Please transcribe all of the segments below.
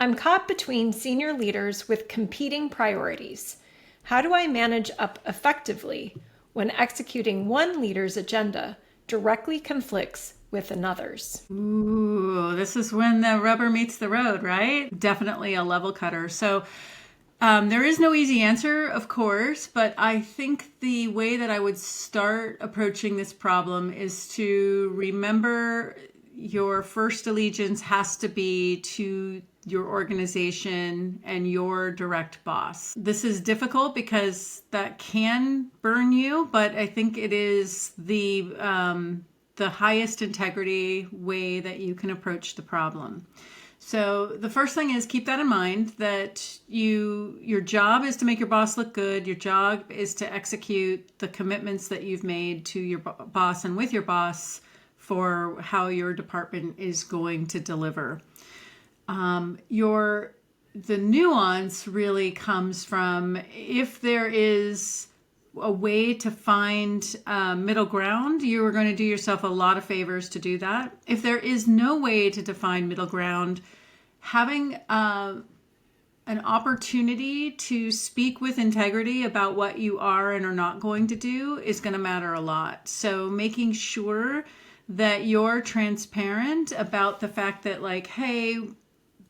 I'm caught between senior leaders with competing priorities. How do I manage up effectively when executing one leader's agenda directly conflicts with another's? Ooh, this is when the rubber meets the road, right? Definitely a level cutter. So there is no easy answer, of course, but I think the way that I would start approaching this problem is to remember your first allegiance has to be to your organization and your direct boss. This is difficult because that can burn you, but I think it is the highest integrity way that you can approach the problem. So the first thing is keep that in mind that your job is to make your boss look good. Your job is to execute the commitments that you've made to your boss and with your boss for how your department is going to deliver. The nuance really comes from if there is a way to find middle ground, you are going to do yourself a lot of favors to do that. If there is no way to define middle ground, having an opportunity to speak with integrity about what you are and are not going to do is going to matter a lot. So making sure that you're transparent about the fact that, like, hey,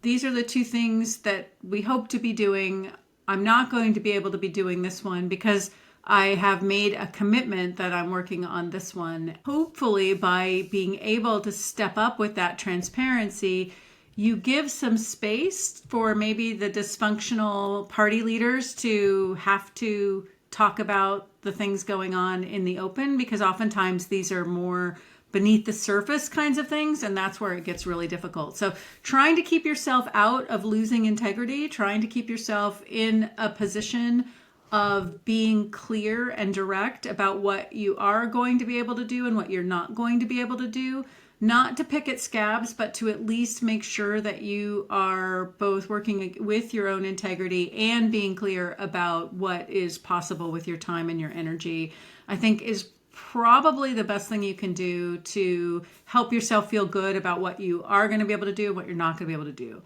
these are the two things that we hope to be doing. I'm not going to be able to be doing this one because I have made a commitment that I'm working on this one. Hopefully, by being able to step up with that transparency, you give some space for maybe the dysfunctional party leaders to have to talk about the things going on in the open, because oftentimes these are more beneath the surface kinds of things, and that's where it gets really difficult. So trying to keep yourself out of losing integrity, trying to keep yourself in a position of being clear and direct about what you are going to be able to do and what you're not going to be able to do, not to pick at scabs, but to at least make sure that you are both working with your own integrity and being clear about what is possible with your time and your energy, I think is probably the best thing you can do to help yourself feel good about what you are going to be able to do, what you're not going to be able to do.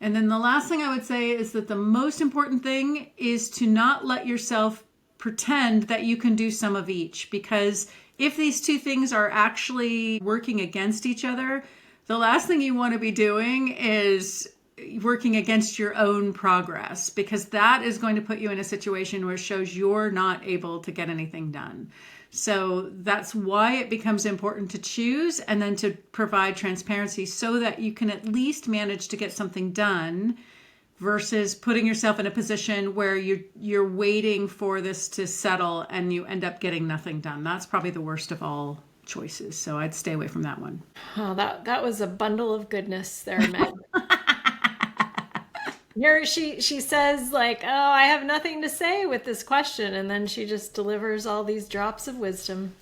And then the last thing I would say is that the most important thing is to not let yourself pretend that you can do some of each, because if these two things are actually working against each other, the last thing you want to be doing is working against your own progress, because that is going to put you in a situation where it shows you're not able to get anything done. So that's why it becomes important to choose and then to provide transparency so that you can at least manage to get something done, versus putting yourself in a position where you're waiting for this to settle and you end up getting nothing done. That's probably the worst of all choices. So I'd stay away from that one. Oh, that was a bundle of goodness there, Meg. Here she says, like, oh, I have nothing to say with this question, and then she just delivers all these drops of wisdom.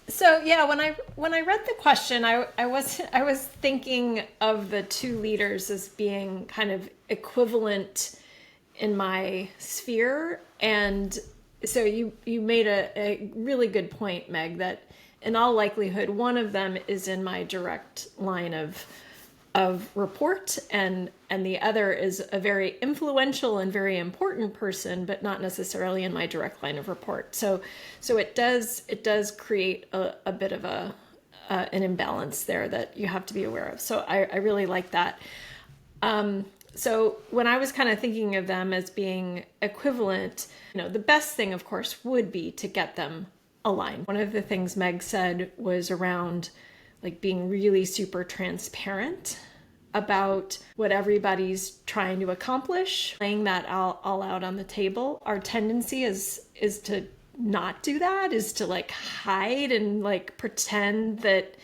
So yeah, when I read the question, I was thinking of the two leaders as being kind of equivalent in my sphere, and so you made a really good point, Meg, that in all likelihood one of them is in my direct line of report, and the other is a very influential and very important person, but not necessarily in my direct line of report. So it does create a bit of an imbalance there that you have to be aware of. So I really like that. So when I was kind of thinking of them as being equivalent, the best thing, of course, would be to get them aligned. One of the things Meg said was around like being really super transparent about what everybody's trying to accomplish, laying that all out on the table. Our tendency is to not do that, is to like hide and like pretend that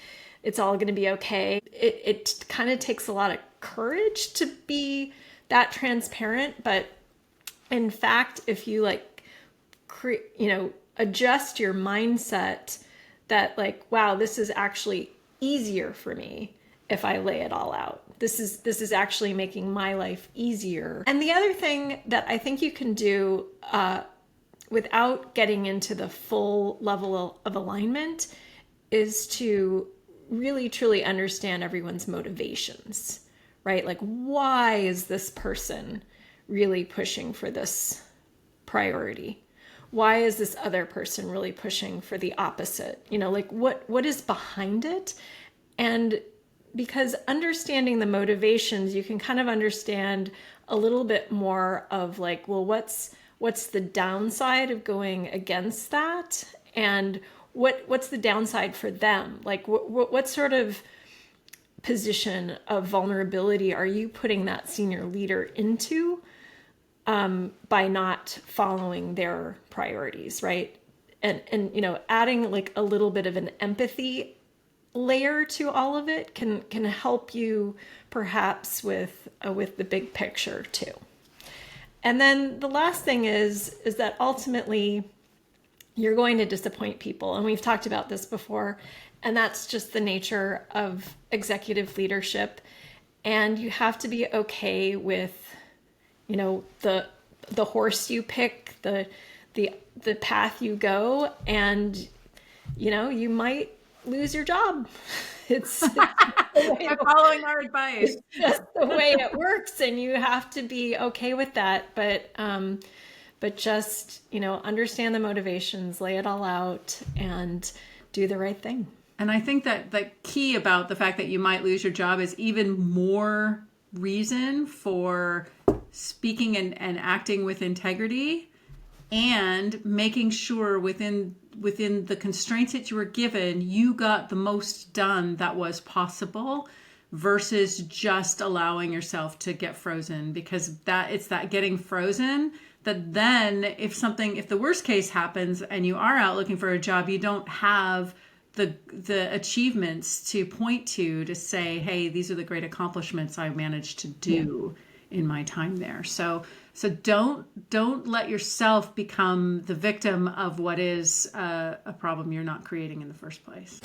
it's all going to be okay. It kind of takes a lot of courage to be that transparent, but in fact, if you like adjust your mindset that like, wow, this is actually easier for me if I lay it all out. This is actually making my life easier. And the other thing that I think you can do without getting into the full level of alignment is to really truly understand everyone's motivations, right? Like, why is this person really pushing for this priority? Why is this other person really pushing for the opposite? Like what is behind it? And because understanding the motivations, you can kind of understand a little bit more of like, well, what's the downside of going against that? And what's the downside for them? Like what sort of position of vulnerability are you putting that senior leader into by not following their priorities, right? And adding like a little bit of an empathy layer to all of it can help you perhaps with the big picture too. And then the last thing is that ultimately you're going to disappoint people, and we've talked about this before, and that's just the nature of executive leadership. And you have to be okay with the horse you pick, the path you go, and you might lose your job. It's You're following our advice. It's just the way it works, and you have to be okay with that. But just understand the motivations, lay it all out, and do the right thing. And I think that the key about the fact that you might lose your job is even more reason for speaking and acting with integrity, and making sure within the constraints that you were given, you got the most done that was possible, versus just allowing yourself to get frozen, because it's that getting frozen that then if the worst case happens and you are out looking for a job, you don't have the achievements to point to say, hey, these are the great accomplishments I managed to do in my time there. So don't let yourself become the victim of what is a problem you're not creating in the first place.